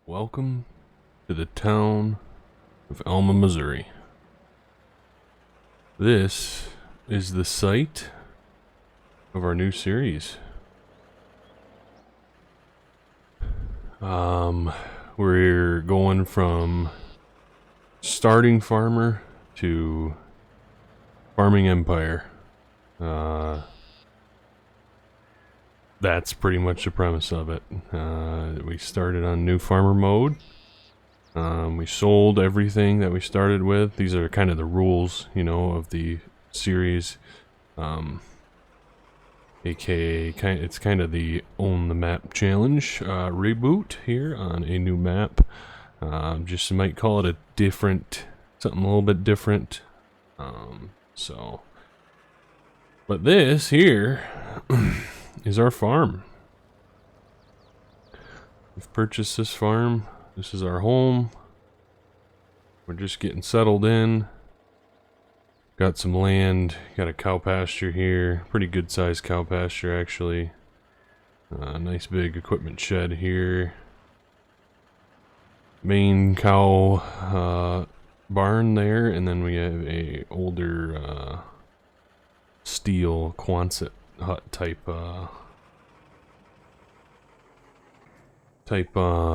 Welcome to the town of Alma, Missouri. This is the site of our new series. We're going from starting farmer to farming empire. That's pretty much the premise of it. We started on new farmer mode. We sold everything that we started with. These are kind of the rules, you know, of the series. AKA, it's kind of the Own the Map challenge reboot here on a new map. Just might call it a different, something a little bit different. But this here is our farm. We've purchased this farm. This is our home. We're just getting settled in. Got some land. Got a cow pasture here. Pretty good sized cow pasture actually. Nice big equipment shed here. Main cow barn there, and then we have a older steel Quonset hut type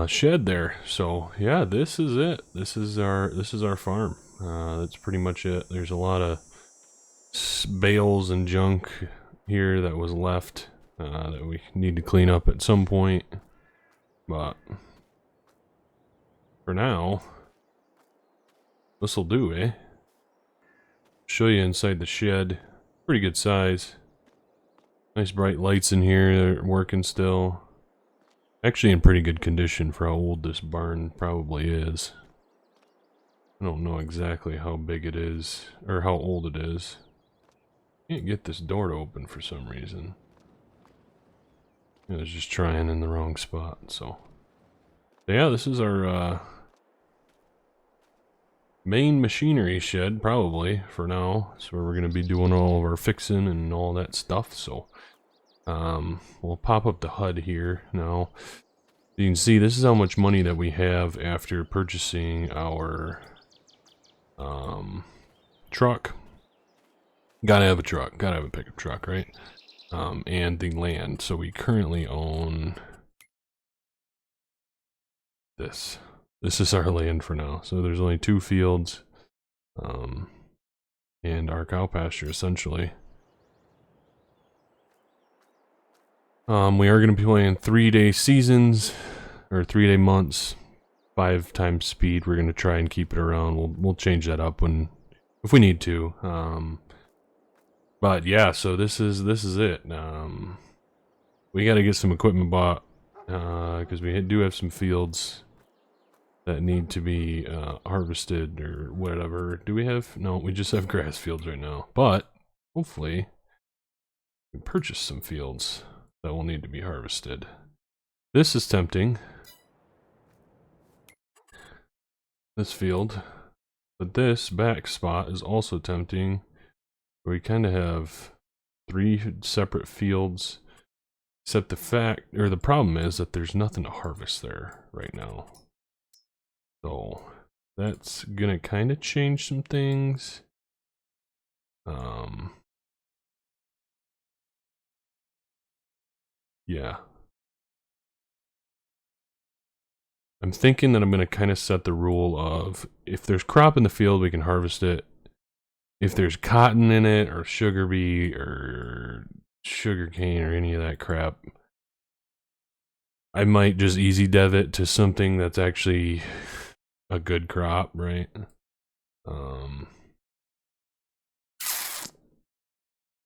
shed there. So yeah, this is it. This is our farm. That's pretty much it. There's a lot of bales and junk here that was left that we need to clean up at some point, but for now this'll do, eh? Show you inside the shed. Pretty good size. Nice bright lights in here. They're working still. Actually in pretty good condition for how old this barn probably is. I don't know exactly how big it is, or how old it is. Can't get this door to open for some reason. I was just trying in the wrong spot, so. Yeah, this is our main machinery shed, probably, for now. That's where we're going to be doing all of our fixing and all that stuff, so. We'll pop up the HUD here now. You can see this is how much money that we have after purchasing our truck. Gotta have a truck, gotta have a pickup truck, right? And the land. So we currently own this. This is our land for now. So there's only 2 fields, and our cow pasture essentially. We are going to be playing 3-day seasons, or 3-day months, 5 times speed. We're going to try and keep it around. We'll change that up if we need to. But yeah, so this is it. We got to get some equipment bought, because we do have some fields that need to be harvested or whatever. Do we have? No, we just have grass fields right now. But hopefully, we purchase some fields that will need to be harvested. This is tempting. This field. But this back spot is also tempting. We kind of have 3 separate fields. Except the problem is that there's nothing to harvest there right now. So that's gonna kind of change some things. Yeah. I'm thinking that I'm going to kind of set the rule of, if there's crop in the field, we can harvest it. If there's cotton in it, or sugar beet, or sugar cane, or any of that crap, I might just easy dev it to something that's actually a good crop, right?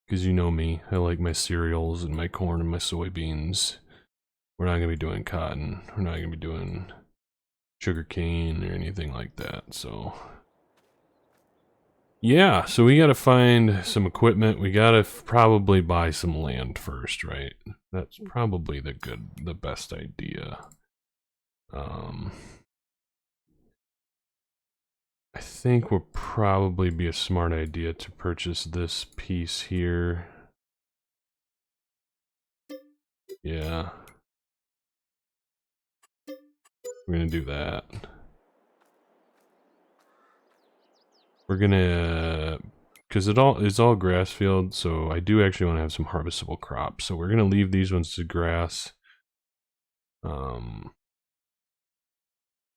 Because you know me, I like my cereals and my corn and my soybeans. We're not going to be doing cotton. We're not going to be doing sugar cane or anything like that, so. Yeah, so we got to find some equipment. We got to probably buy some land first, right? That's probably the best idea. I think will probably be a smart idea to purchase this piece here. Yeah. We're gonna do that. We're gonna, because it's all grass field, so I do actually want to have some harvestable crops. So we're gonna leave these ones to grass.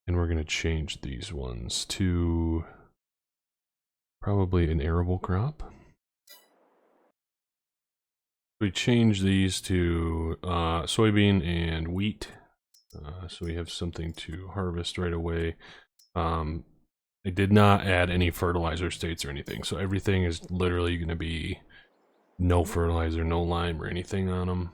And we're gonna change these ones to probably an arable crop. We change these to soybean and wheat, so we have something to harvest right away. I did not add any fertilizer states or anything, so everything is literally going to be no fertilizer, no lime or anything on them.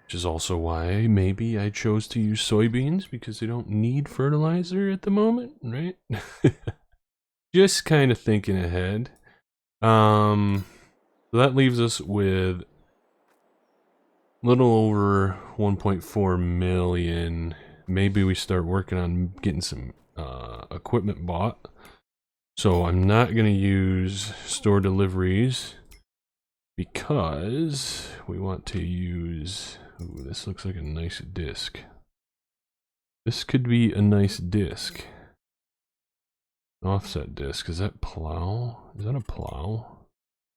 Which is also why maybe I chose to use soybeans, because they don't need fertilizer at the moment, right? Just kind of thinking ahead. So that leaves us with a little over 1.4 million. Maybe we start working on getting some equipment bought. So I'm not going to use store deliveries because we want to use... Ooh, this looks like a nice disc. This could be a nice disc. Offset disc, is that plow? Is that a plow?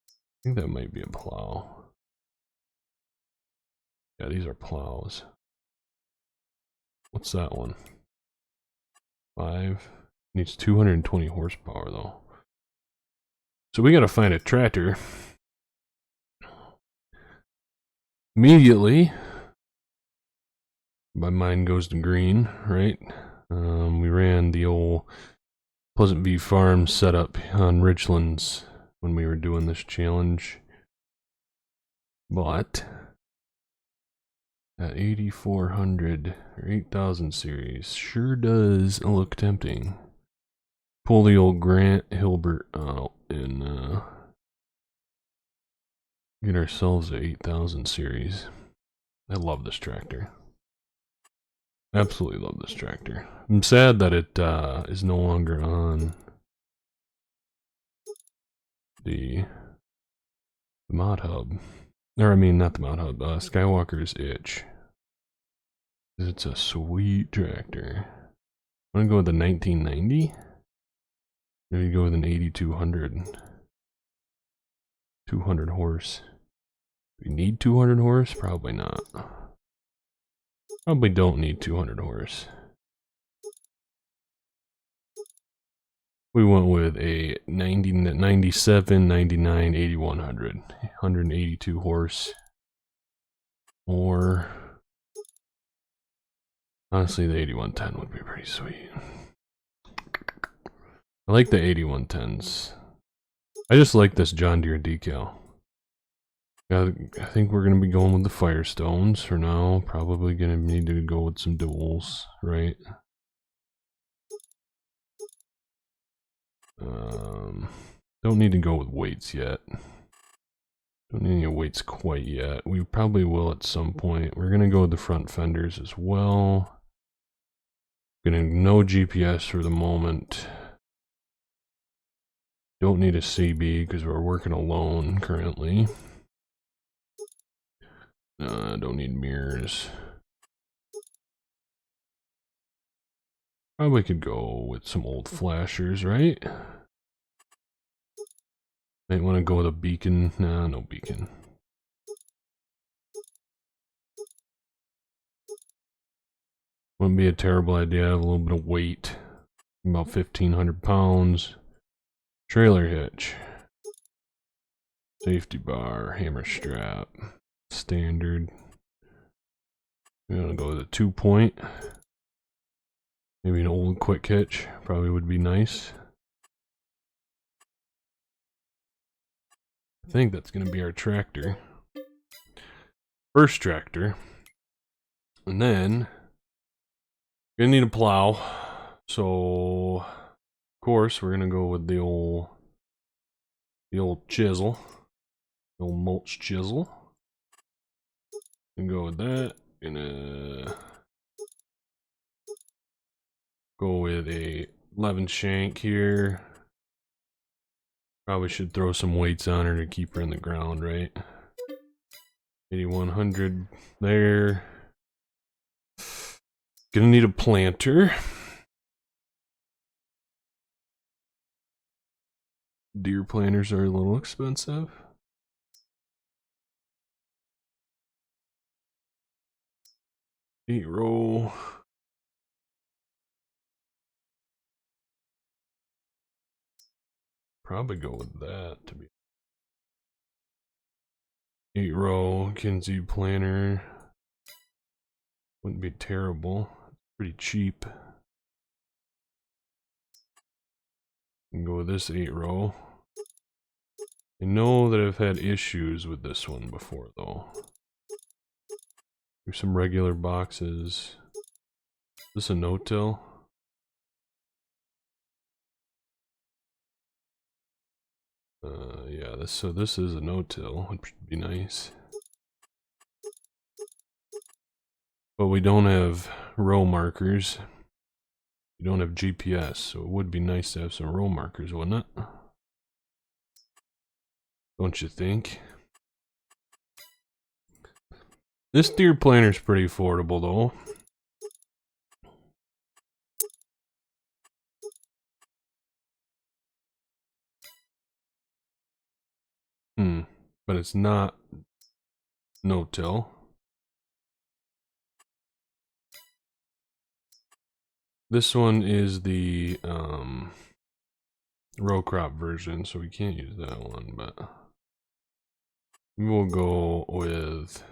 I think that might be a plow. Yeah, these are plows. What's that one? 5. Needs 220 horsepower though. So we gotta find a tractor. Immediately, my mind goes to green, right? We ran the old Pleasant View Farm setup on Richlands when we were doing this challenge. But at 8400 or 8000 series sure does look tempting. Pull the old Grant Hilbert out and get ourselves a 8000 series. I love this tractor. Absolutely love this tractor. I'm sad that it is no longer on the mod hub. Or I mean, not the mod hub, Skywalker's Itch. It's a sweet tractor. I'm gonna go with the 1990. Maybe go with an 8200. 200 horse. We need 200 horse? Probably not. Probably don't need 200 horse. We went with a 90, 97, 99, 8100. 182 horse. Or honestly, the 8110 would be pretty sweet. I like the 8110s. I just like this John Deere decal. I think we're going to be going with the Firestones for now. Probably going to need to go with some duals, right? Don't need to go with weights yet. Don't need any weights quite yet. We probably will at some point. We're going to go with the front fenders as well. No GPS for the moment. Don't need a CB because we're working alone currently. Don't need mirrors. Probably could go with some old flashers, right? Might want to go with a beacon. Nah, no beacon. Wouldn't be a terrible idea. Have a little bit of weight. About 1,500 pounds. Trailer hitch. Safety bar. Hammer strap. Standard. We're gonna go with a 2-point. Maybe an old quick hitch. Probably would be nice. I think that's gonna be our tractor. First tractor. And then we're gonna need a plow. So of course we're gonna go with the old chisel. The old mulch chisel. And go with that. Gonna go with a 11 shank here. Probably should throw some weights on her to keep her in the ground, right? 8100 there. Gonna need a planter. Deer planters are a little expensive. Eight row. Probably go with that to be 8 row Kinsey planter. Wouldn't be terrible. Pretty cheap. And go with this 8 row. I know that I've had issues with this one before though. Here's some regular boxes. Is this a no-till? Yeah, this is a no-till, which would be nice. But we don't have row markers. We don't have GPS, so it would be nice to have some row markers, wouldn't it? Don't you think? This deer planter's pretty affordable though. But it's not no-till. This one is the row crop version, so we can't use that one, but we'll go with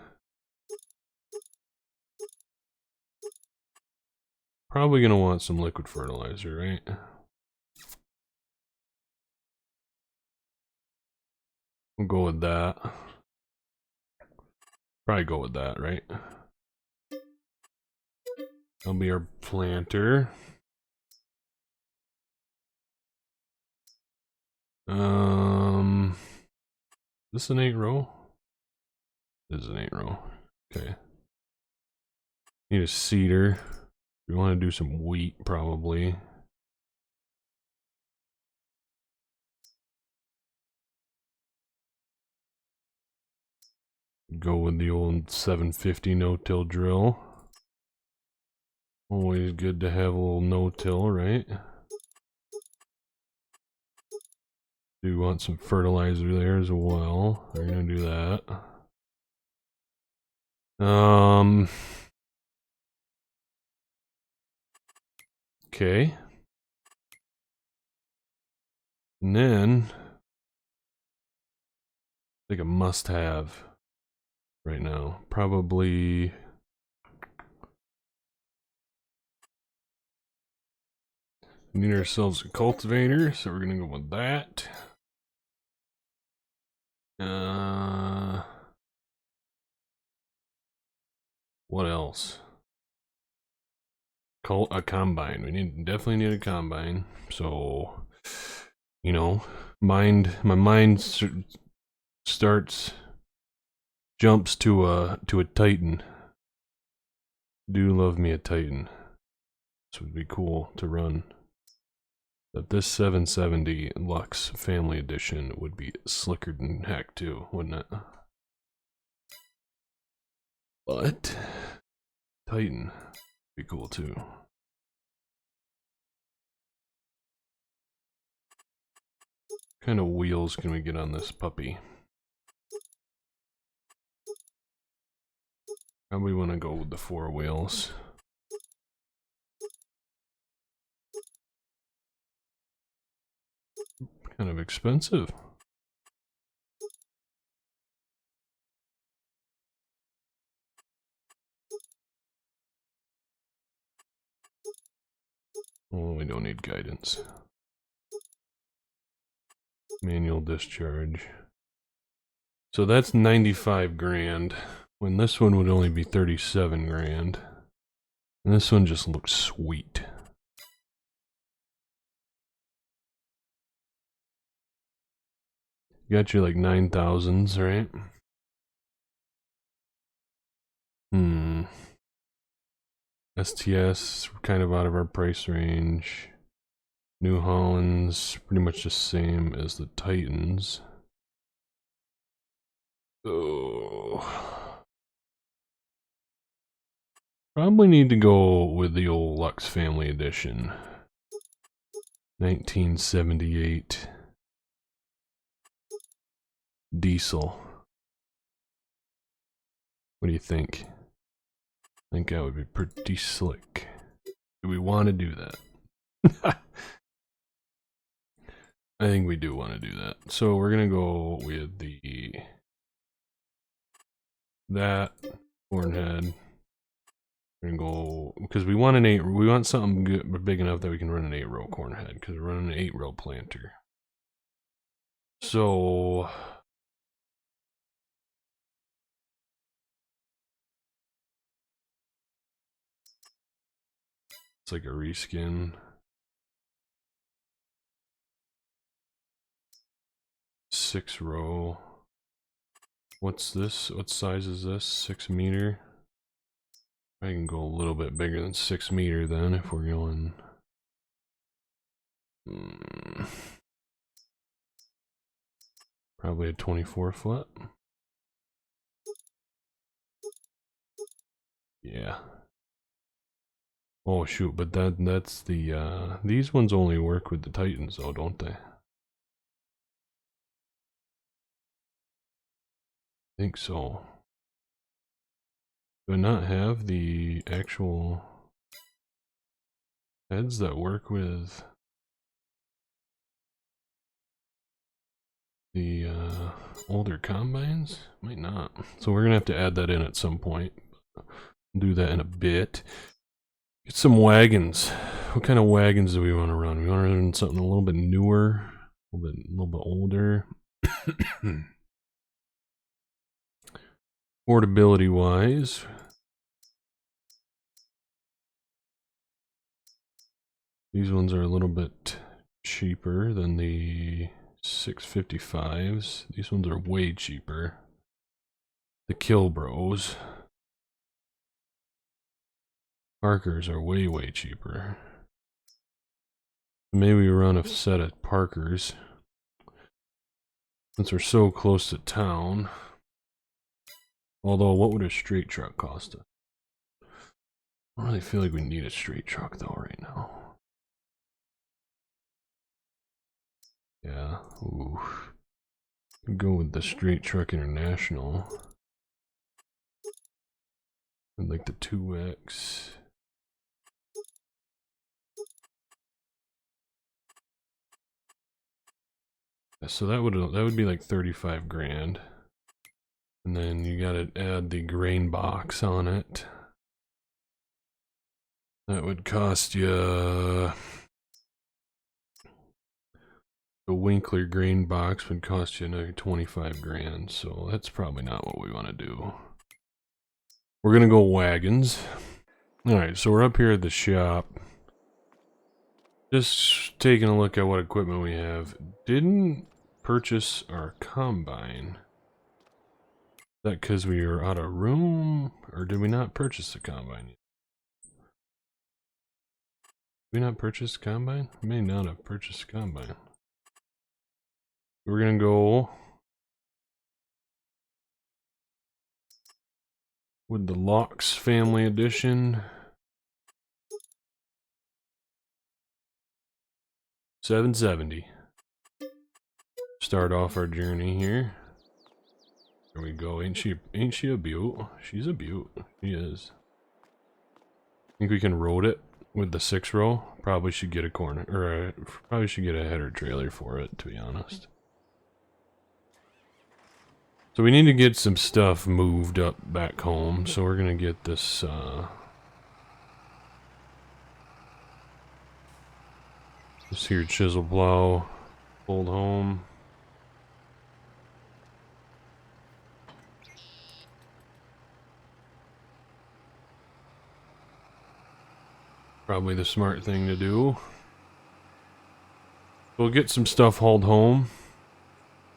probably gonna want some liquid fertilizer, right? We'll go with that. Probably go with that, right? That'll be our planter. This an 8 row? This is an 8 row. Okay. Need a seeder. We want to do some wheat, probably. Go with the old 750 no-till drill. Always good to have a little no-till, right? Do want some fertilizer there as well. We're gonna do that. Okay. And then I think a must-have right now. Probably need ourselves a cultivator, so we're gonna go with that. What else? A combine. We definitely need a combine. So, you know, my mind jumps to a Titan. Do love me a Titan. This would be cool to run. But this 770 Lux Family Edition would be slicker than heck too, wouldn't it? But Titan would be cool too. What kind of wheels can we get on this puppy? Probably want to go with the 4 wheels. Kind of expensive. Oh, we don't need guidance. Manual discharge. So that's 95 grand, when this one would only be 37 grand. And this one just looks sweet. You got your like 9,000s, right? STS, kind of out of our price range. New Holland's pretty much the same as the Titans. Oh. Probably need to go with the old Lux Family Edition. 1978 diesel. What do you think? I think that would be pretty slick. Do we want to do that? I think we do want to do that. So we're gonna go with that hornhead. We're gonna go because we want we want something good, big enough that we can run an 8-row cornhead because we're running an 8-row planter. So it's like a reskin. 6-row. What's this? What size is this? 6 meter. I can go a little bit bigger than 6 meter then if we're going. Probably a 24 foot. Yeah. Oh shoot, but that's the these ones only work with the Titans though, don't they? I think so. Do I not have the actual heads that work with the older combines? Might not. So we're gonna have to add that in at some point. Do that in a bit. Get some wagons. What kind of wagons do we want to run? We want to run something a little bit newer, a little bit older. Portability wise, these ones are a little bit cheaper than the 655s. These ones are way cheaper. The Kill Bros. Parkers are way cheaper. Maybe we run a set of Parkers since we're so close to town. Although, what would a straight truck cost us? I don't really feel like we need a straight truck though right now. Yeah, ooh. Go with the Straight Truck International. I'd like the 2X. Yeah, so that would be like 35 grand. And then you gotta add the grain box on it. That would cost you the Winkler grain box would cost you another 25 grand, so that's probably not what we want to do. We're gonna go wagons. Alright, so we're up here at the shop. Just taking a look at what equipment we have. Didn't purchase our combine. Is that because we were out of room, or did we not purchase the combine yet? Did we not purchase the combine? We may not have purchased the combine. We're gonna go with the Lux Family Edition. 770. Start off our journey here. There we go. Ain't she a beaut? She's a beaut. She is. Think we can road it with the 6-row? Probably should get a corner, or probably should get a header trailer for it, to be honest. So we need to get some stuff moved up back home, so we're gonna get this this here chisel plow pulled home. Probably the smart thing to do. We'll get some stuff hauled home,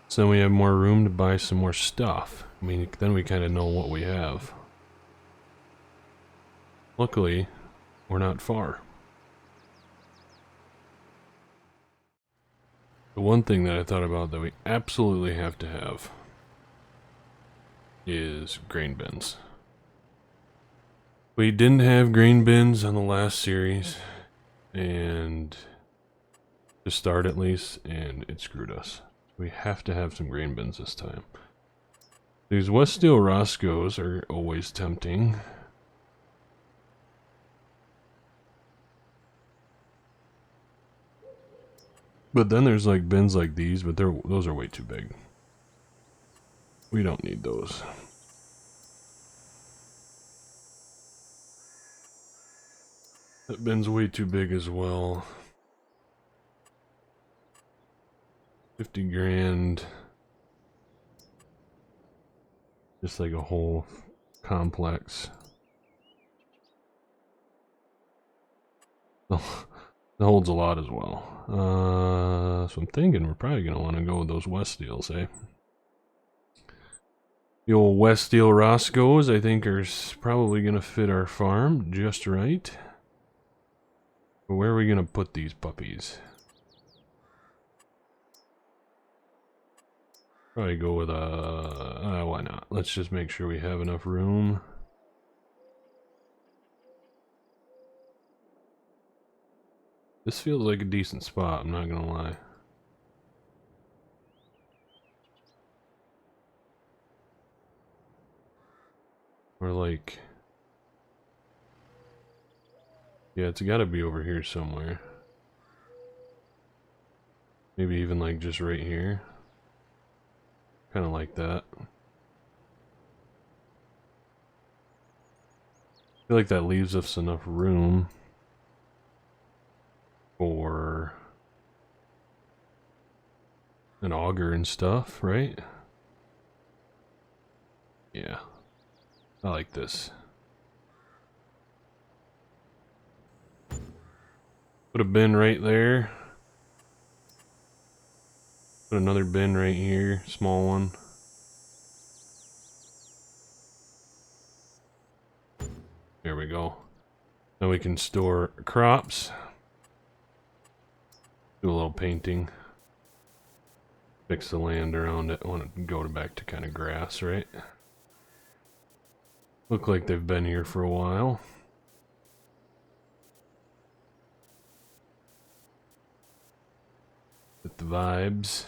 so then we have more room to buy some more stuff. I mean, then we kind of know what we have. Luckily, we're not far. The one thing that I thought about that we absolutely have to have is grain bins. We didn't have grain bins on the last series, and to start at least, and it screwed us. We have to have some grain bins this time. These West Steel Roscoes are always tempting. But then there's like bins like these, but those are way too big. We don't need those. That bin's way too big as well. 50 grand. Just like a whole complex. Oh, that holds a lot as well. So I'm thinking we're probably going to want to go with those West Steels, eh? The old West Steel Roscoes, I think, are probably going to fit our farm just right. But where are we going to put these puppies? Probably go with why not? Let's just make sure we have enough room. This feels like a decent spot, I'm not gonna lie. Or like... yeah, it's gotta be over here somewhere. Maybe even like just right here. Kinda like that. I feel like that leaves us enough room for an auger and stuff, right? Yeah. I like this. Put a bin right there. Put another bin right here, small one. There we go. Now we can store crops. Do a little painting. Fix the land around it. I want to go back to kind of grass, right? Look like they've been here for a while. Get the vibes.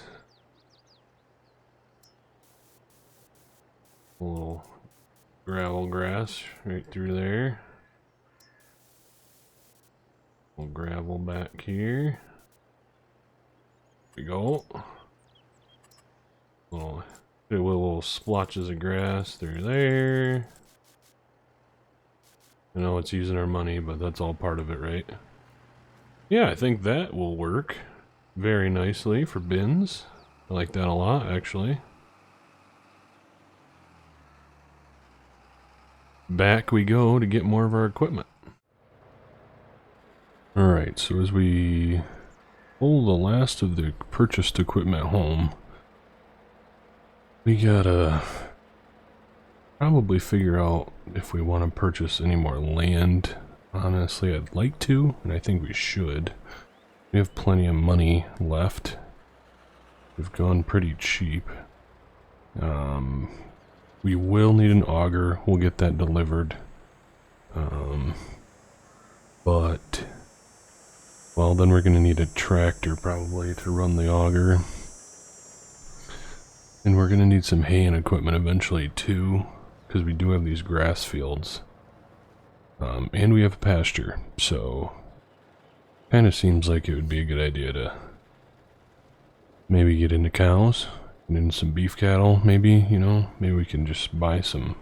A little gravel grass right through there. A little gravel back here. There we go. Little splotches of grass through there. I know it's using our money, but that's all part of it, right? Yeah, I think that will work very nicely for bins. I like that a lot, actually. Back we go to get more of our equipment. Alright, so as we pull the last of the purchased equipment home, we gotta probably figure out if we want to purchase any more land. Honestly, I'd like to, and I think we should. We have plenty of money left. We've gone pretty cheap. We will need an auger. We'll get that delivered. But, well, then we're going to need a tractor probably to run the auger. And we're going to need some hay and equipment eventually too, because we do have these grass fields. And we have a pasture, so kind of seems like it would be a good idea to maybe get into cows, get into some beef cattle, maybe, you know, maybe we can just buy some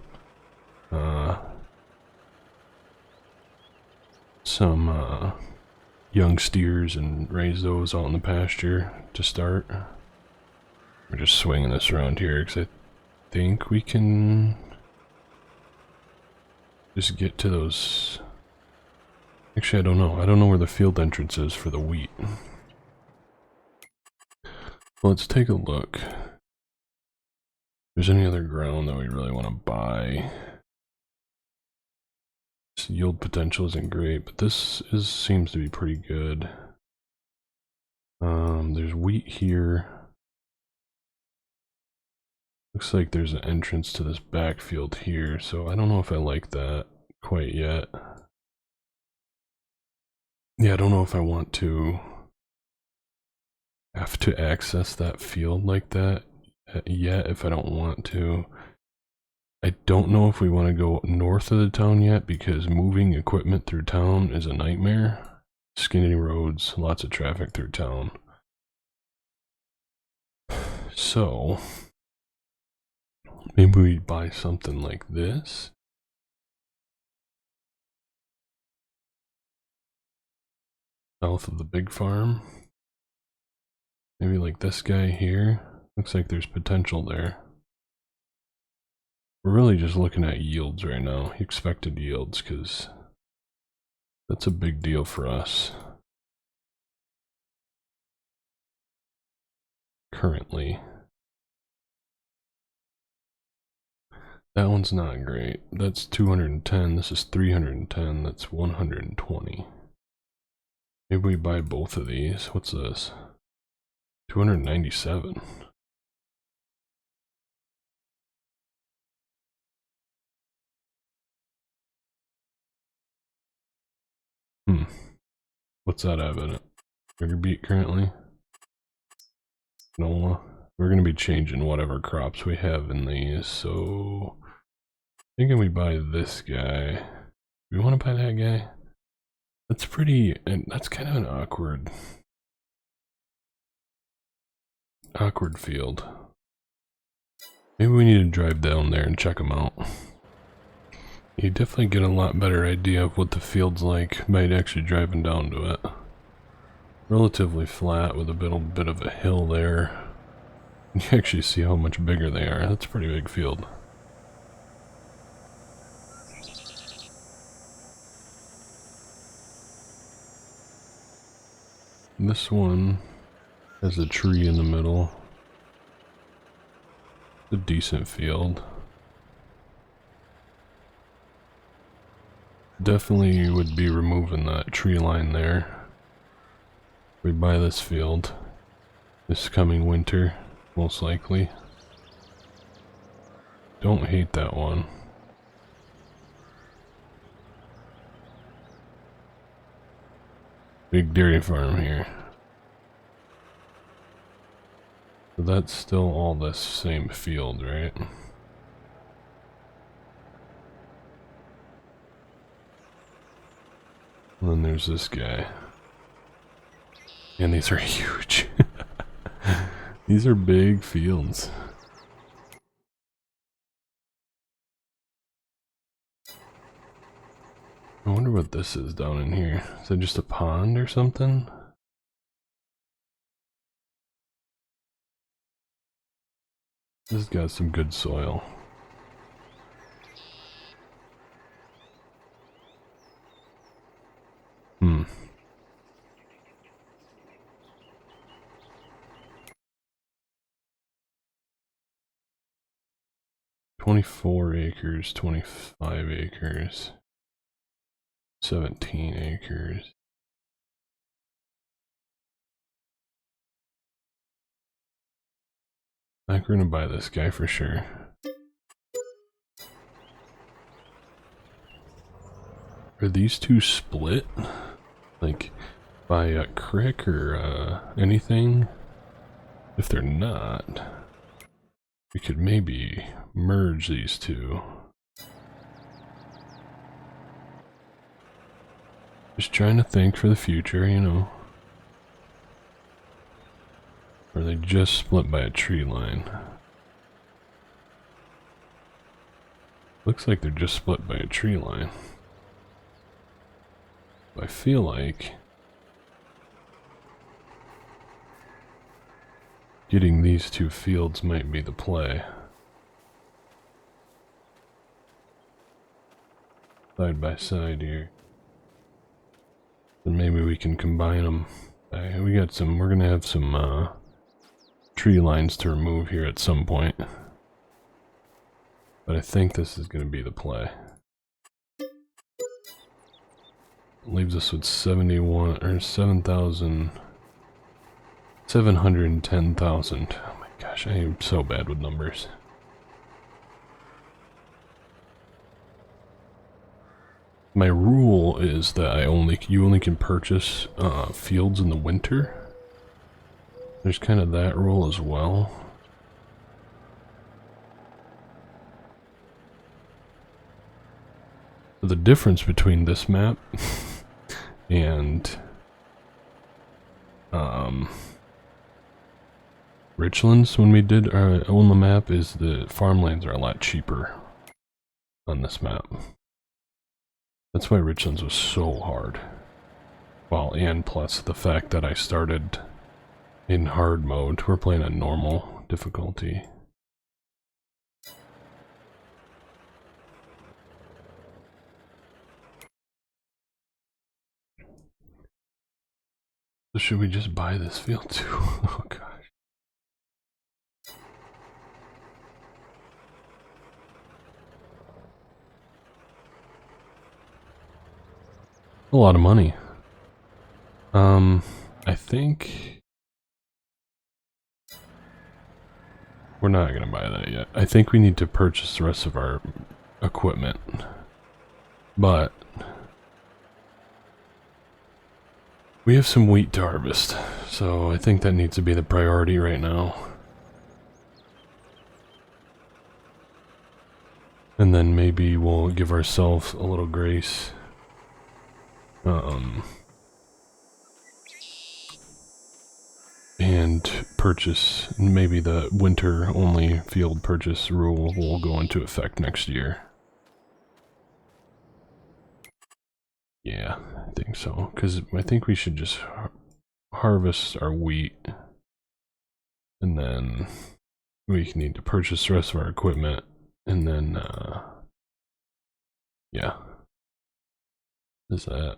young steers and raise those out in the pasture to start. We're just swinging this around here because I think we can just get to those. Actually, I don't know. I don't know where the field entrance is for the wheat. Well, let's take a look. If there's any other ground that we really want to buy. This yield potential isn't great, but this seems to be pretty good. There's wheat here. Looks like there's an entrance to this backfield here, so I don't know if I like that. quite yet. Yeah, I don't know if I want to have to access that field like that yet, if I don't want to. I don't know if we want to go north of the town yet, because moving equipment through town is a nightmare. Skinny roads, lots of traffic through town. So, maybe we buy something like this. South of the big farm. Maybe like this guy here. Looks like there's potential there. We're really just looking at yields right now, expected yields, because that's a big deal for us. Currently. That one's not great. That's 210, this is 310, that's 120. Maybe we buy both of these. What's this? 297. What's that have in it? Trigger beet currently? Canola. We're going to be changing whatever crops we have in these, so thinking we buy this guy. Do we want to buy that guy? That's pretty, and that's kind of an awkward field. Maybe we need to drive down there and check them out. You definitely get a lot better idea of what the field's like by actually driving down to it. Relatively flat with a bit of a hill there. You actually see how much bigger they are. That's a pretty big field. This one has a tree in the middle. It's a decent field. Definitely would be removing that tree line there. We buy this field this coming winter, most likely. Don't hate that one. Big dairy farm here. So that's still all this same field, right? And then there's this guy. And these are huge. These are big fields. I wonder what this is down in here. Is that just a pond or something? This has got some good soil. 24 acres, 25 acres, 17 acres. I think we're gonna buy this guy for sure. Are these two split? Like, by a crick or anything? If they're not, we could maybe merge these two. Just trying to think for the future, you know. Or they just split by a tree line. Looks like they're just split by a tree line. I feel like getting these two fields might be the play. Side by side here. And maybe we can combine them. We're gonna have some tree lines to remove here at some point. But I think this is gonna be the play. Leaves us with 71 or 710,000. Oh my gosh, I am so bad with numbers. My rule is that you only can purchase fields in the winter. There's kind of that rule as well. The difference between this map and Richlands, when we did own the map, is the farmlands are a lot cheaper on this map. That's why Richlands was so hard. Well, and plus the fact that I started in hard mode. We're playing on normal difficulty. So should we just buy this field too? Oh gosh. A lot of money. I think we're not gonna buy that yet. I think we need to purchase the rest of our equipment. But we have some wheat to harvest, so I think that needs to be the priority right now. And then maybe we'll give ourselves a little grace. And purchase, maybe the winter only field purchase rule will go into effect next year. Yeah, I think so, because I think we should just harvest our wheat, and then we need to purchase the rest of our equipment, and then, yeah. Is that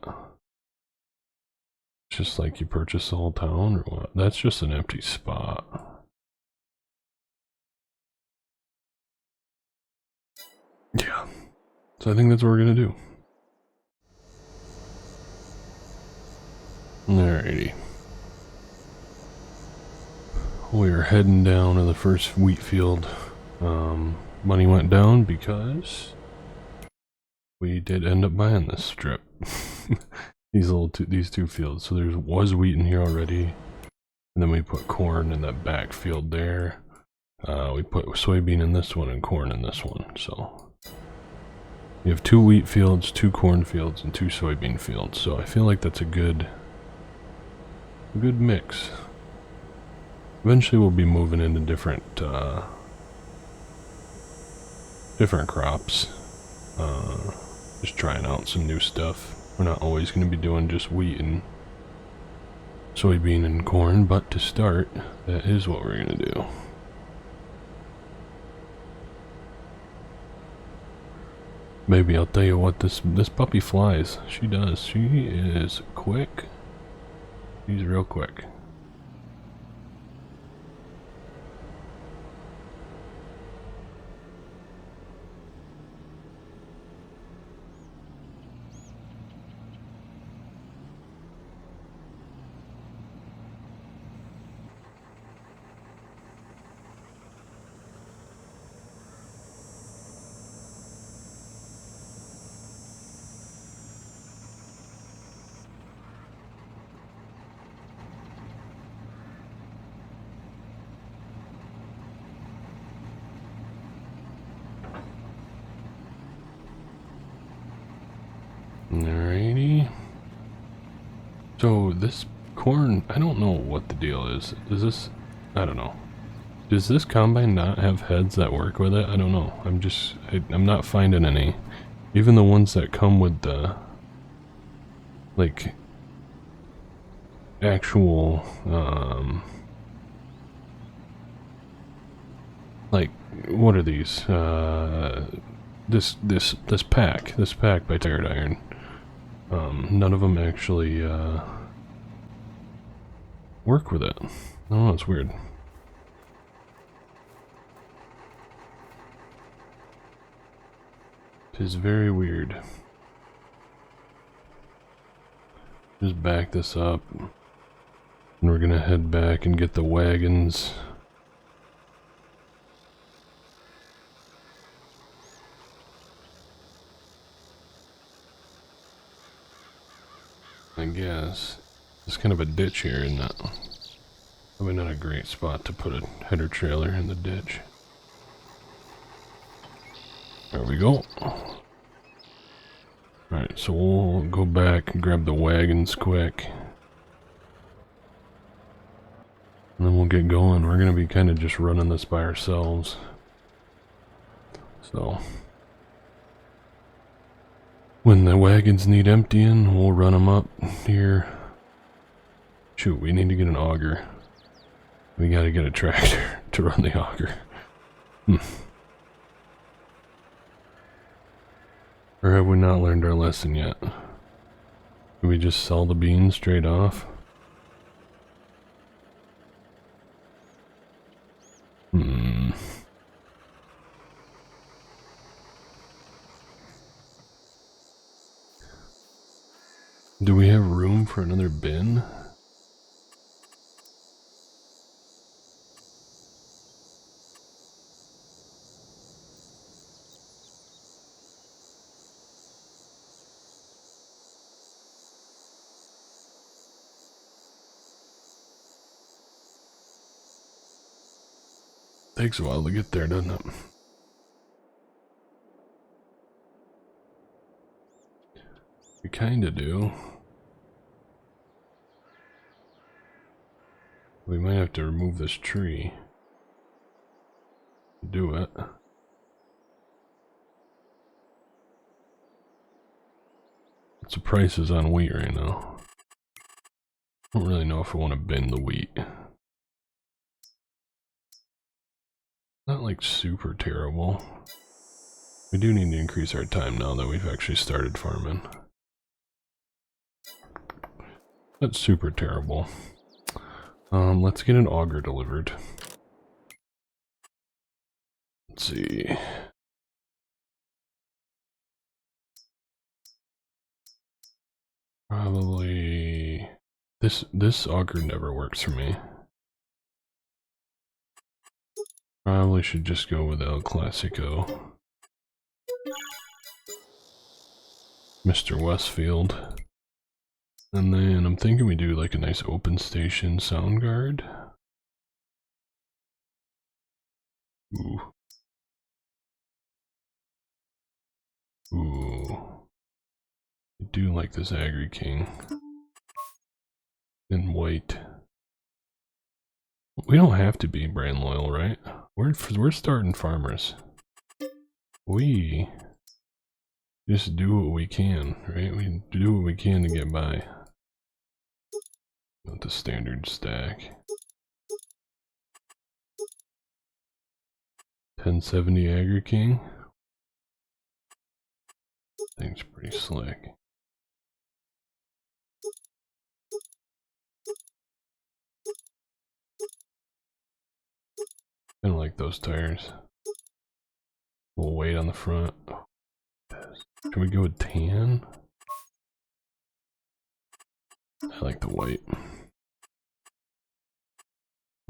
just like you purchase the whole town, or what? That's just an empty spot. Yeah. So I think that's what we're gonna do. Alrighty. We're heading down to the first wheat field. Money went down because we did end up buying this strip. these two fields. So there was wheat in here already, and then we put corn in that back field there. We put soybean in this one and corn in this one. So we have 2 wheat fields, 2 corn fields, and 2 soybean fields. So I feel like that's a good mix. Eventually we'll be moving into different crops. Just trying out some new stuff. We're not always going to be doing just wheat and soybean and corn, but to start, that is what we're going to do. Maybe I'll tell you what, this puppy flies. She does. She is quick. She's real quick. Alrighty. So this corn, I don't know what the deal is. Is this, I don't know. Does this combine not have heads that work with it? I don't know. I'm not finding any. Even the ones that come with the, like, actual, like, what are these? This pack by Tired Iron. None of them actually work with it. I don't know, it's weird. It is very weird. Just back this up, and we're gonna head back and get the wagons. I guess. It's kind of a ditch here, isn't it? Probably not a great spot to put a header trailer in the ditch. There we go. Alright, so we'll go back and grab the wagons quick. And then we'll get going. We're going to be kind of just running this by ourselves. So, when the wagons need emptying, we'll run them up here. Shoot, we need to get an auger. We got to get a tractor to run the auger. Or have we not learned our lesson yet? Do we just sell the beans straight off? Do we have room for another bin? Takes a while to get there, doesn't it? We kinda do. We might have to remove this tree to do it. What's the prices on wheat right now? I don't really know if I want to bin the wheat. Not like super terrible. We do need to increase our time now that we've actually started farming. Not super terrible. Let's get an auger delivered. Let's see. Probably this auger never works for me. Probably should just go with El Clasico. Mr. Westfield. And then I'm thinking we do like a nice open station sound guard. Ooh. Ooh. I do like this Agri King. In white. We don't have to be brand loyal, right? We're starting farmers. We just do what we can, right? We do what we can to get by. Not the standard stack. 1070 Agri King. Thing's pretty slick. I don't like those tires. We'll wait on the front. Can we go with tan? I like the white.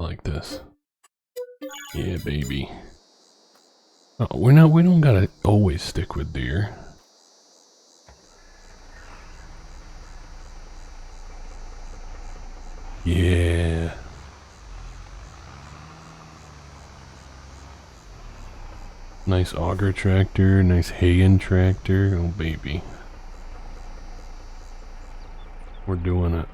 I like this. Yeah, baby. Oh, we don't gotta always stick with deer. Yeah. Nice auger tractor, nice Hagen tractor. Oh, baby. We're doing it.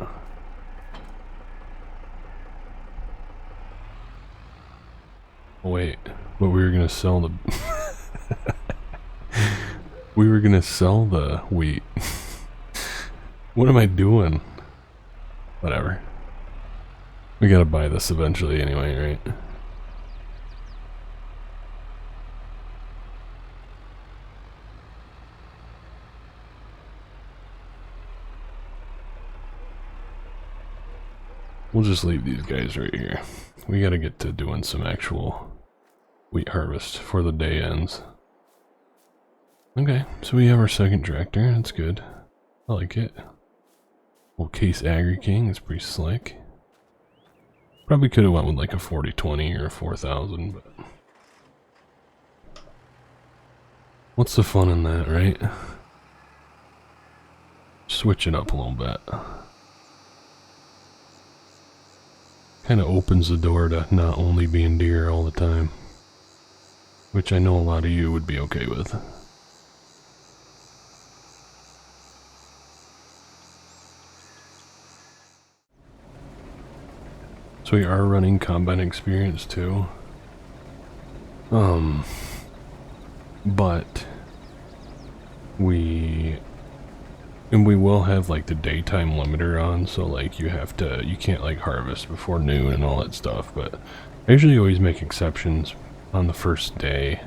Oh, wait, but we were gonna sell the... we were gonna sell the wheat. What am I doing? Whatever. We gotta buy this eventually anyway, right? We'll just leave these guys right here. We gotta get to doing some actual wheat harvest before the day ends. Okay, so we have our second tractor. That's good. I like it. Little Case Agri King is pretty slick. Probably could have went with like a 4020 or a 4000, but what's the fun in that, right? Just switch it up a little bit. Kind of opens the door to not only being deer all the time, which I know a lot of you would be okay with. So we are running combine experience too. But we will have like the daytime limiter on, so like you can't like harvest before noon and all that stuff, but I usually always make exceptions on the first day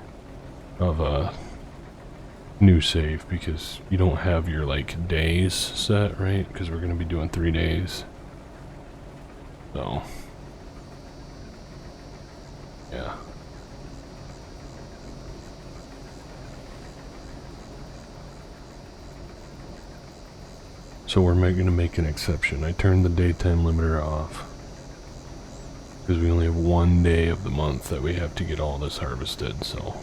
of a new save because you don't have your like days set, right? Because we're going to be doing 3 days. So yeah. So we're going to make an exception. I turned the daytime limiter off because we only have 1 day of the month that we have to get all this harvested, so.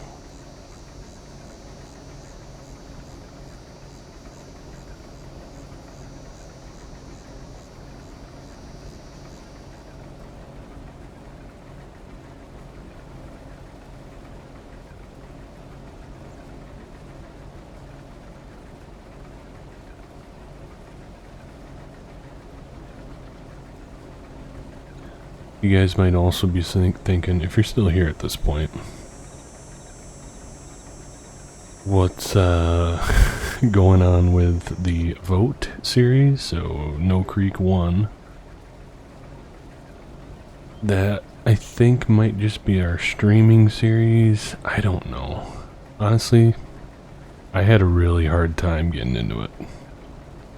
You guys might also be thinking, if you're still here at this point, what's going on with the vote series? So No Creek won. That I think might just be our streaming series. I don't know. Honestly, I had a really hard time getting into it.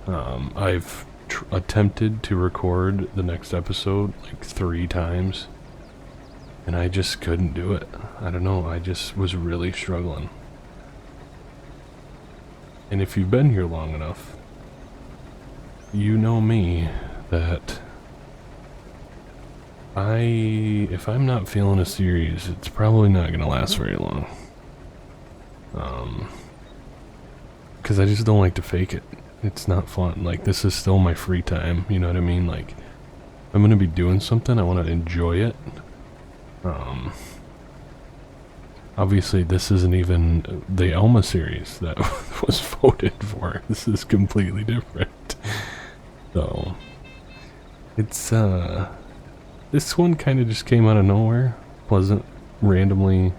I've attempted to record the next episode like 3 times and I just couldn't do it. I don't know, I just was really struggling. And if you've been here long enough, you know me that if I'm not feeling a series, it's probably not gonna last very long. Because I just don't like to fake it. It's not fun. Like, this is still my free time, you know what I mean? Like, I'm gonna be doing something, I want to enjoy it. Obviously this isn't even the Alma series that was voted for. This is completely different. So it's this one kind of just came out of nowhere. Wasn't randomly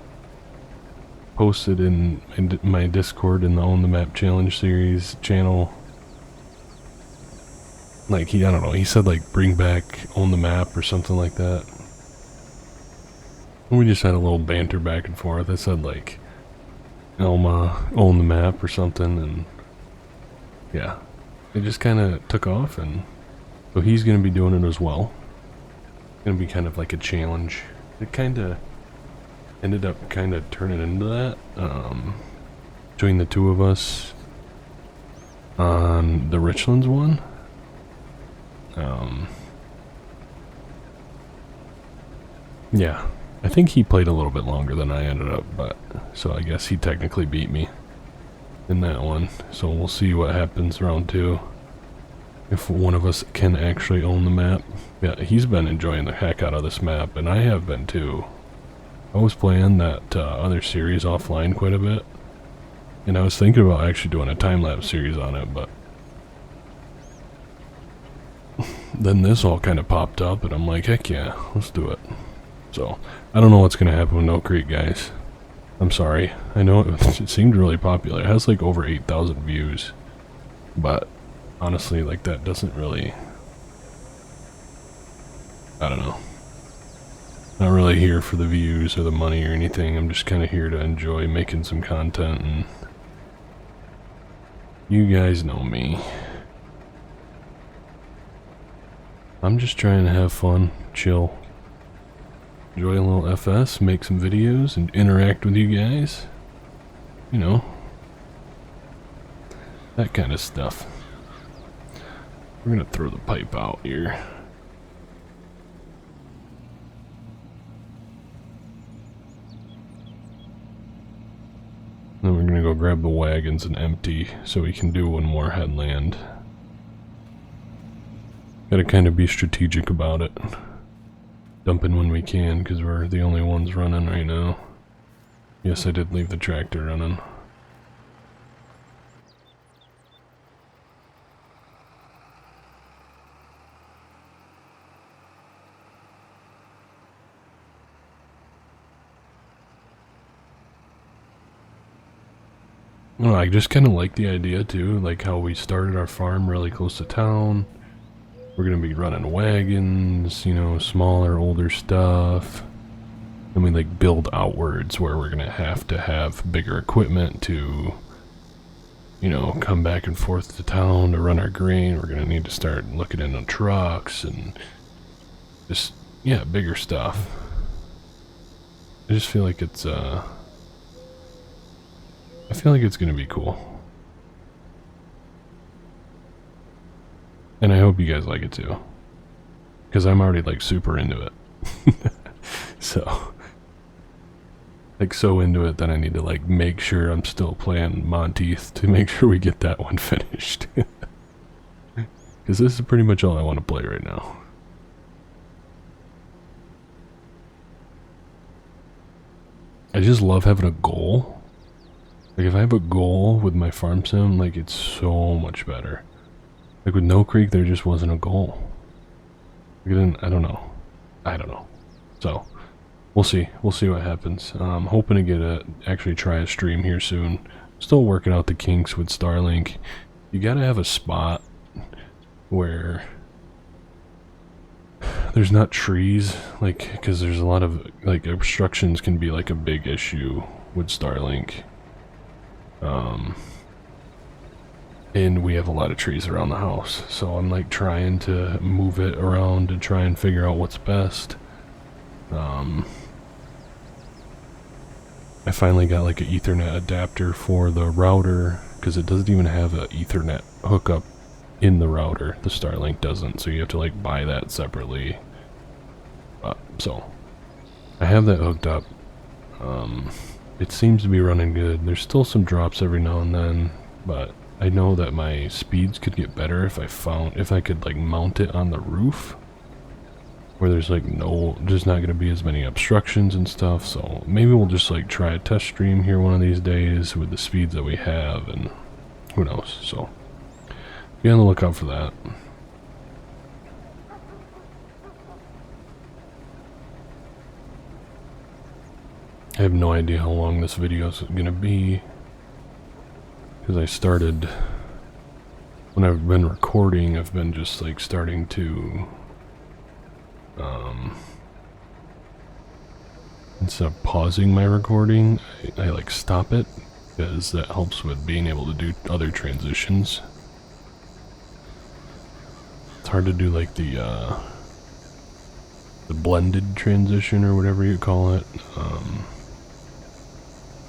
posted in my Discord in the Own the Map Challenge series channel. Like, I don't know, he said like bring back Own the Map or something like that. We just had a little banter back and forth. I said like Alma Own the Map or something, and yeah, it just kind of took off, and so he's going to be doing it as well. It's going to be kind of like a challenge. It kind of ended up kind of turning into that, between the two of us on the Richlands one. Yeah, I think he played a little bit longer than I ended up, but so I guess he technically beat me in that one. So we'll see what happens round 2. If one of us can actually own the map. Yeah, he's been enjoying the heck out of this map, and I have been too. I was playing that other series offline quite a bit, and I was thinking about actually doing a time-lapse series on it, but then this all kind of popped up, and I'm like, heck yeah, let's do it. So, I don't know what's going to happen with No Creek, guys. I'm sorry. I know it seemed really popular. It has like over 8,000 views, but honestly, like, that doesn't really, I don't know. Not really here for the views or the money or anything. I'm just kind of here to enjoy making some content, and you guys know me. I'm just trying to have fun, chill, enjoy a little FS, make some videos, and interact with you guys. You know, that kind of stuff. We're gonna throw the pipe out here. Then we're gonna go grab the wagons and empty so we can do one more headland. Gotta kind of be strategic about it. Dumping when we can, because we're the only ones running right now. Yes, I did leave the tractor running. Well, I just kind of like the idea too, like how we started our farm really close to town. We're gonna be running wagons, you know, smaller, older stuff. And we like build outwards where we're gonna have to have bigger equipment to, you know, come back and forth to town to run our grain. We're gonna need to start looking into trucks and just, yeah, bigger stuff. I just feel like it's, I feel like it's gonna be cool. And I hope you guys like it too. Because I'm already like super into it. So, like so into it that I need to like make sure I'm still playing Monty to make sure we get that one finished. Because this is pretty much all I want to play right now. I just love having a goal. Like if I have a goal with my farm sim, like it's so much better. Like with No Creek, there just wasn't a goal. I don't know. So, we'll see. We'll see what happens. I'm hoping to get actually try a stream here soon. Still working out the kinks with Starlink. You gotta have a spot where there's not trees, like, because there's a lot of, like, obstructions can be like a big issue with Starlink. And we have a lot of trees around the house, so I'm like trying to move it around and try and figure out what's best. I finally got like an Ethernet adapter for the router, because it doesn't even have an Ethernet hookup in the router. The Starlink doesn't, so you have to like buy that separately. So I have that hooked up. It seems to be running good. There's still some drops every now and then, but I know that my speeds could get better if I could like mount it on the roof, where there's like there's not going to be as many obstructions and stuff. So maybe we'll just like try a test stream here one of these days with the speeds that we have, and who knows. So be on the lookout for that. I have no idea how long this video is going to be, because I started, when I've been recording, I've been just like starting to, instead of pausing my recording, I like stop it, because that helps with being able to do other transitions. It's hard to do like the blended transition or whatever you call it,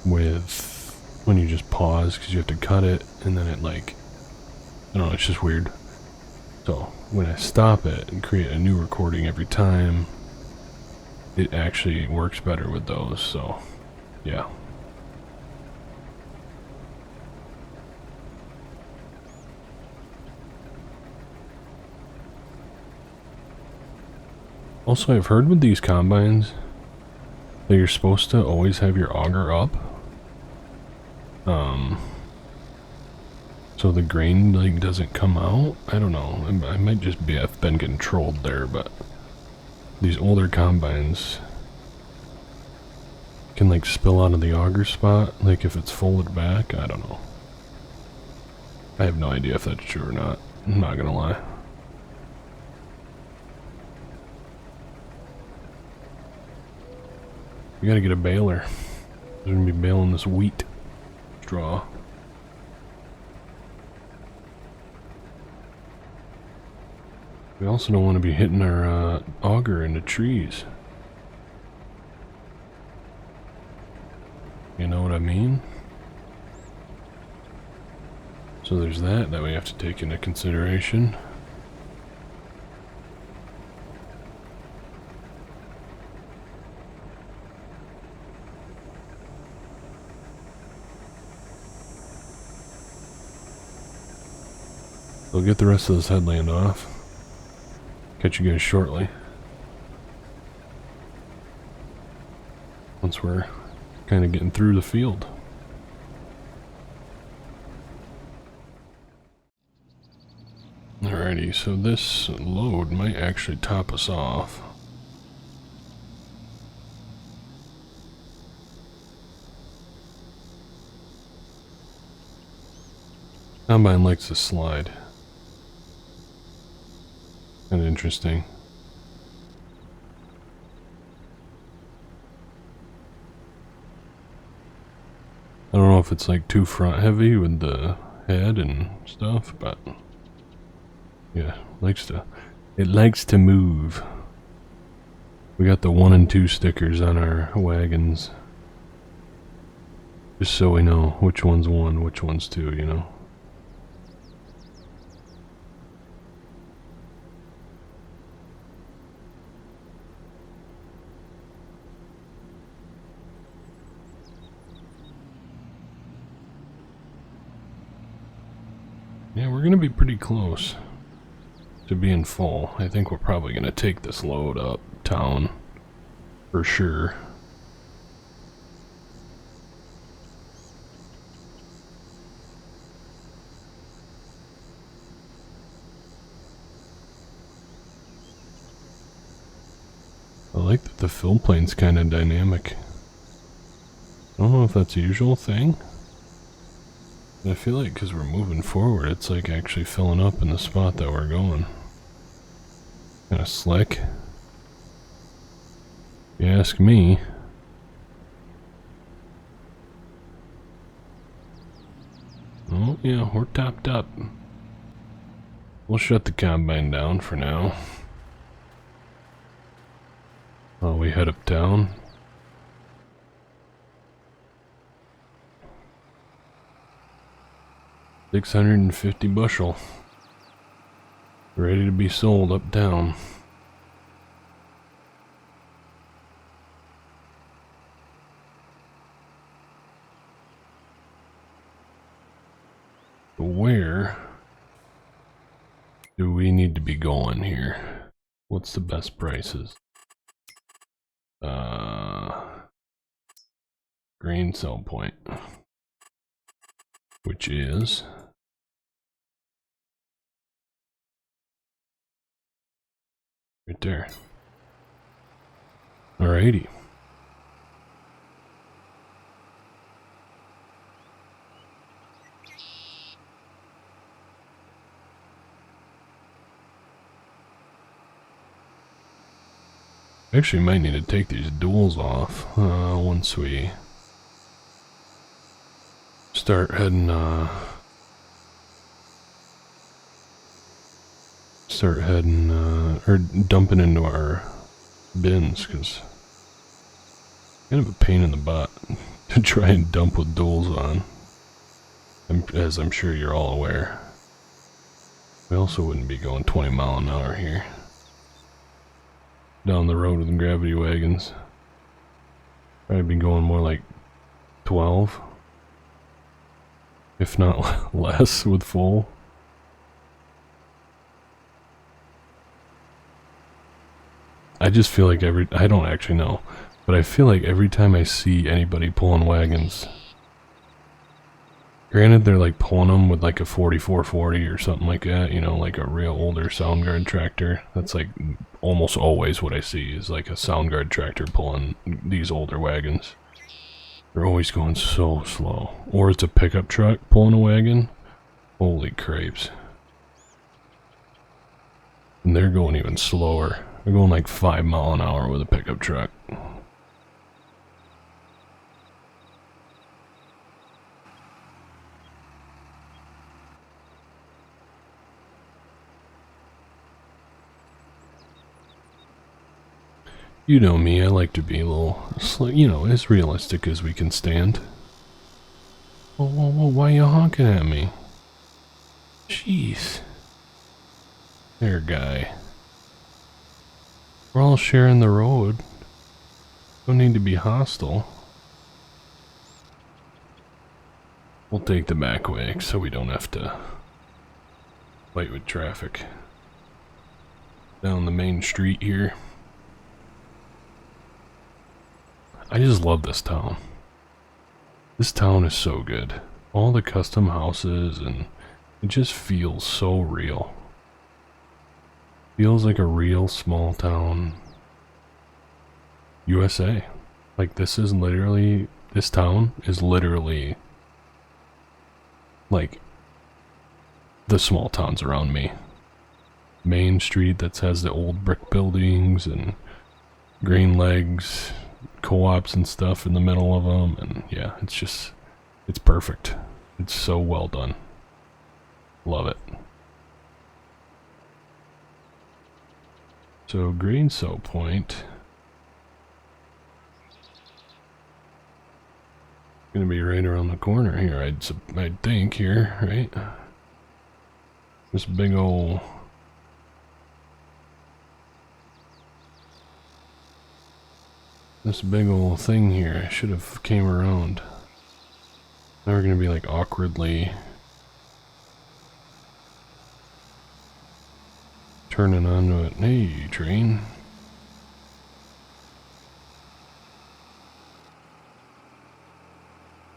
with when you just pause, because you have to cut it, and then it like, I don't know, it's just weird. So when I stop it and create a new recording every time, it actually works better with those. So yeah. Also, I've heard with these combines that you're supposed to always have your auger up. So the grain like doesn't come out. I don't know. I might just be, I've been getting trolled there, but these older combines can like spill out of the auger spot, like if it's folded back. I don't know. I have no idea if that's true or not. I'm not gonna lie. We gotta get a baler. We're gonna be baling this wheat straw. We also don't want to be hitting our auger into trees. You know what I mean? So there's that we have to take into consideration. We'll get the rest of this headland off. Catch you guys shortly. Once we're kind of getting through the field. Alrighty, so this load might actually top us off. Combine likes to slide. Kind of interesting. I don't know if it's like too front heavy with the head and stuff, but yeah, it likes to move. We got the 1 and 2 stickers on our wagons. Just so we know which one's 1, which one's 2, you know. Yeah, we're gonna be pretty close to being full. I think we're probably gonna take this load up town for sure. I like that the fill plane's kind of dynamic. I don't know if that's a usual thing. I feel like because we're moving forward, it's like actually filling up in the spot that we're going. Kind of slick. If you ask me. Oh yeah, we're topped up. We'll shut the combine down for now. While we head uptown. $650 bushel. Ready to be sold uptown. Where do we need to be going here? What's the best prices? Green sell point, which is right there. Alrighty. Actually might need to take these duals off once we start heading or dumping into our bins, because kind of a pain in the butt to try and dump with duals on, as I'm sure you're all aware. We also wouldn't be going 20 mile an hour here down the road with the gravity wagons. Probably be going more like 12, if not less, with full. I just feel like I don't actually know, but I feel like every time I see anybody pulling wagons, granted they're like pulling them with like a 4440 or something like that, you know, like a real older sound guard tractor. That's like almost always what I see is like a sound guard tractor pulling these older wagons. They're always going so slow. Or it's a pickup truck pulling a wagon. Holy crapes. And they're going even slower. They're going like 5 mile an hour with a pickup truck. You know me, I like to be a little, you know, as realistic as we can stand. Whoa, whoa, whoa, why are you honking at me? Jeez. There, guy. We're all sharing the road. Don't need to be hostile. We'll take the back way so we don't have to fight with traffic. down the main street here. I just love this town. This town is so good. All the custom houses, and it just feels so real. Feels like a real small town USA. Like this town is literally like the small towns around me. Main Street that has the old brick buildings and green legs, co-ops and stuff in the middle of them, and yeah, it's perfect. It's so well done. Love it. So green soap point. Gonna be right around the corner here, I'd think here, right? This big ol' thing here. I should have came around. Now we're gonna be like awkwardly turning onto it. Hey, train.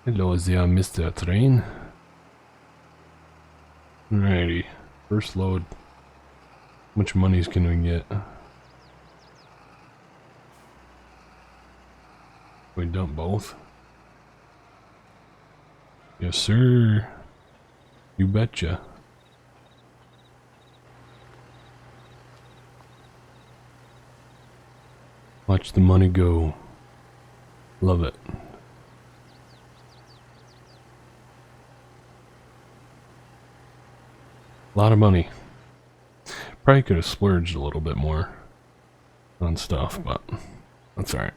Hello there, Mr. Train. Alrighty, first load. How much monies can we get? We dump both? Yes, sir. You betcha. Watch the money go. Love it. A lot of money. Probably could have splurged a little bit more on stuff, but that's alright.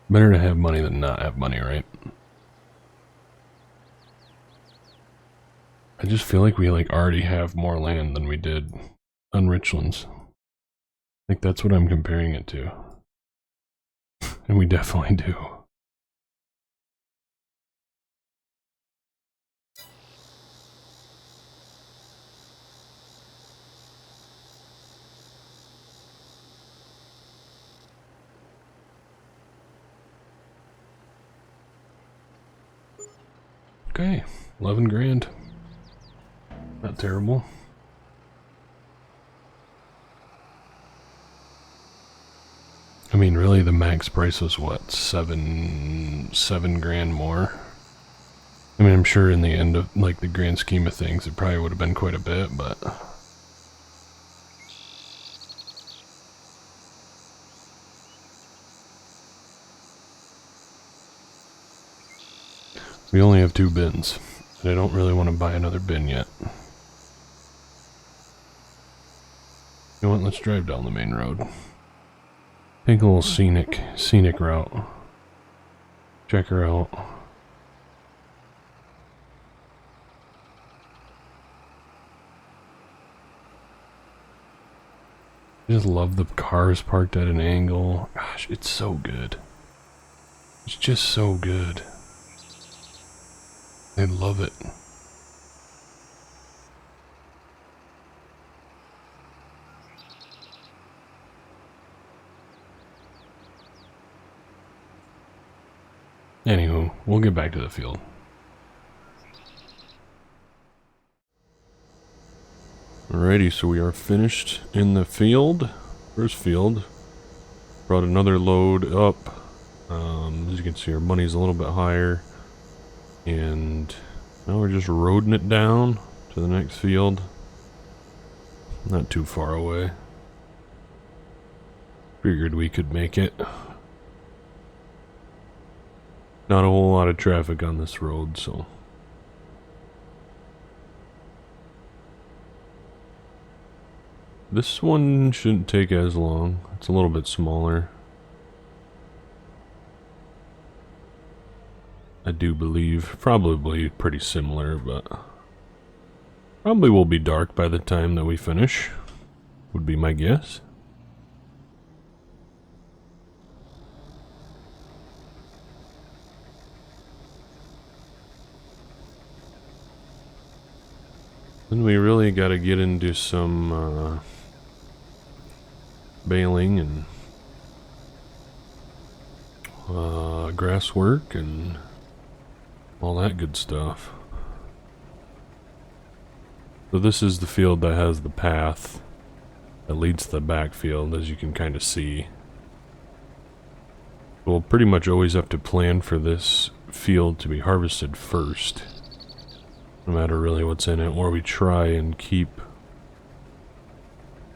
Better to have money than not have money, right? I just feel like we already have more land than we did on Richlands. Like that's what I'm comparing it to. And we definitely do. Okay, 11 grand. Not terrible. I mean, really, the max price was what, seven grand more? I mean, I'm sure in the end of, like, the grand scheme of things, it probably would have been quite a bit, but... We only have 2 bins, and I don't really want to buy another bin yet. You know what, let's drive down the main road. Take a little scenic route. Check her out. I just love the cars parked at an angle. Gosh, it's so good. It's just so good. I love it. Anywho, we'll get back to the field. Alrighty, so we are finished in the field. First field. Brought another load up. As you can see, our money's a little bit higher. And now we're just roading it down to the next field. Not too far away. Figured we could make it. Not a whole lot of traffic on this road, so. This one shouldn't take as long. It's a little bit smaller. I do believe. Probably pretty similar, but probably will be dark by the time that we finish, would be my guess. Then we really got to get into some baling and grass work and all that good stuff. So this is the field that has the path that leads to the backfield, as you can kind of see. We'll pretty much always have to plan for this field to be harvested first, no matter really what's in it, or we try and keep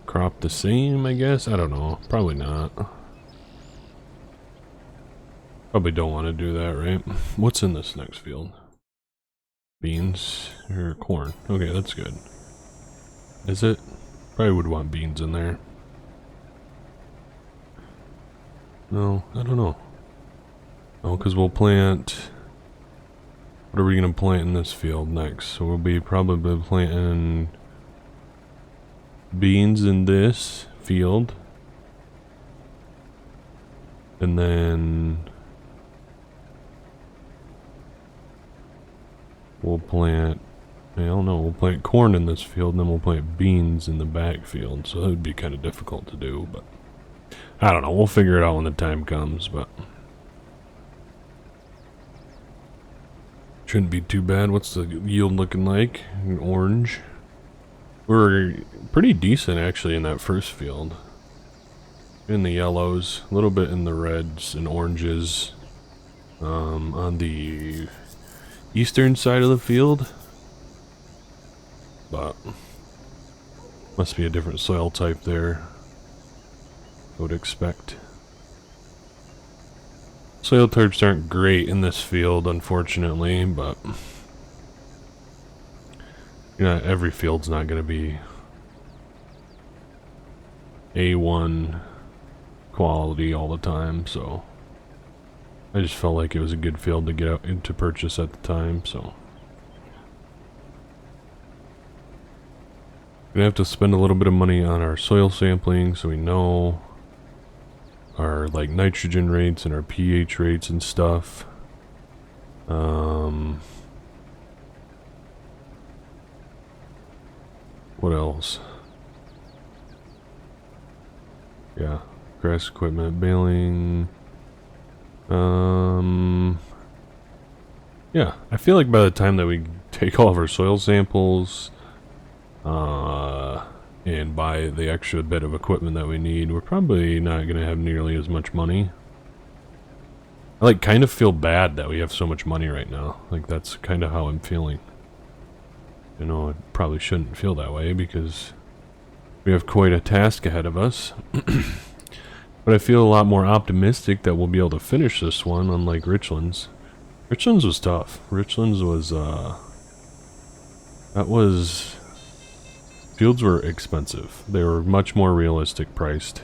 crop the same, I guess. I don't know. Probably not. Probably don't want to do that, right? What's in this next field? Beans or corn? Okay, that's good. Is it? Probably would want beans in there. No, I don't know. Oh, because we'll plant... What are we going to plant in this field next? So we'll be probably planting beans in this field. And then we'll plant... I don't know, we'll plant corn in this field, and then we'll plant beans in the back field. So that would be kind of difficult to do, but... I don't know, we'll figure it out when the time comes, but... Shouldn't be too bad. What's the yield looking like? Orange. We're pretty decent, actually, in that first field. In the yellows, a little bit in the reds and oranges. On the eastern side of the field. But... must be a different soil type there. I would expect. Soil types aren't great in this field, unfortunately, but you know, every field's not going to be A1 quality all the time, so I just felt like it was a good field to get out into purchase at the time, so gonna have to spend a little bit of money on our soil sampling so we know our like nitrogen rates and our pH rates and stuff. What else? Yeah, grass equipment, baling. Yeah, I feel like by the time that we take all of our soil samples, and buy the extra bit of equipment that we need, we're probably not going to have nearly as much money. I like kind of feel bad that we have so much money right now. Like that's kind of how I'm feeling. You know, I probably shouldn't feel that way because we have quite a task ahead of us. But I feel a lot more optimistic that we'll be able to finish this one, unlike Richlands. Richlands was tough. Richlands was, that was... Fields were expensive. They were much more realistic priced,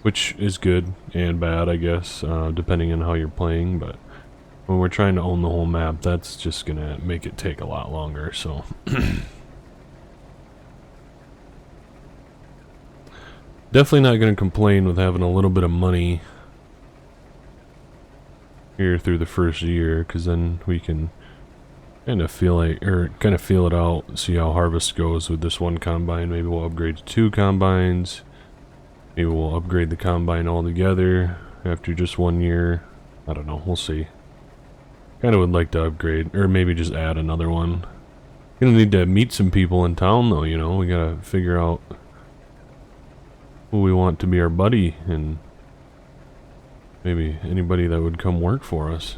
which is good and bad, I guess, depending on how you're playing, but when we're trying to own the whole map, that's just gonna make it take a lot longer, so... Definitely not gonna complain with having a little bit of money here through the first year, because then we can kind of feel like, or kind of feel it out, see how harvest goes with this one combine. Maybe we'll upgrade to 2 combines. Maybe we'll upgrade the combine altogether after just 1 year. I don't know, we'll see. Kind of would like to upgrade, or maybe just add another one. Gonna need to meet some people in town though, you know, we gotta figure out who we want to be our buddy, and maybe anybody that would come work for us.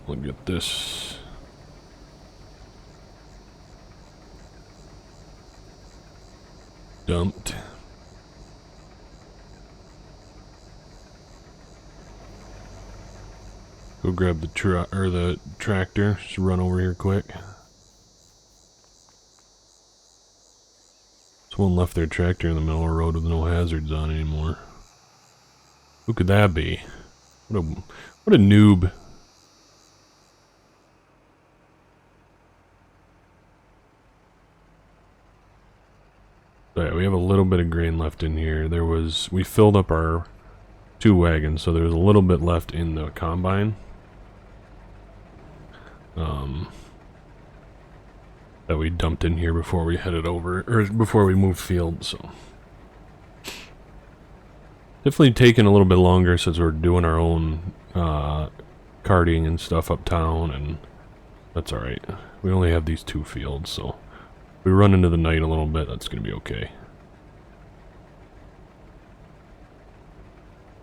Look at this. Dumped. Go grab the the tractor. Just run over here quick. Someone left their tractor in the middle of the road with no hazards on anymore. Who could that be? What a noob. So yeah, we have a little bit of grain left in here. We filled up our 2 wagons, so there was a little bit left in the combine. that we dumped in here before we headed over, or before we moved field, so. Definitely taking a little bit longer since we're doing our own carting and stuff uptown, and that's alright. We only have these 2 fields, so if we run into the night a little bit, that's going to be okay.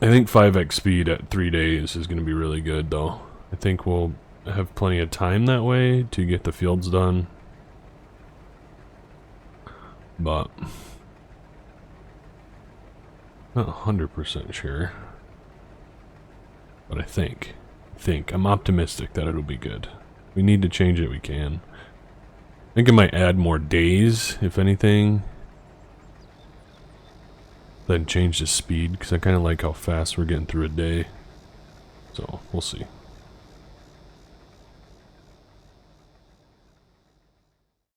I think 5x speed at 3 days is going to be really good, though. I think we'll have plenty of time that way to get the fields done. But not 100% sure. But I think I'm optimistic that it'll be good. If we need to change it, we can. I think it might add more days, if anything, then change the speed, because I kind of like how fast we're getting through a day. So, we'll see.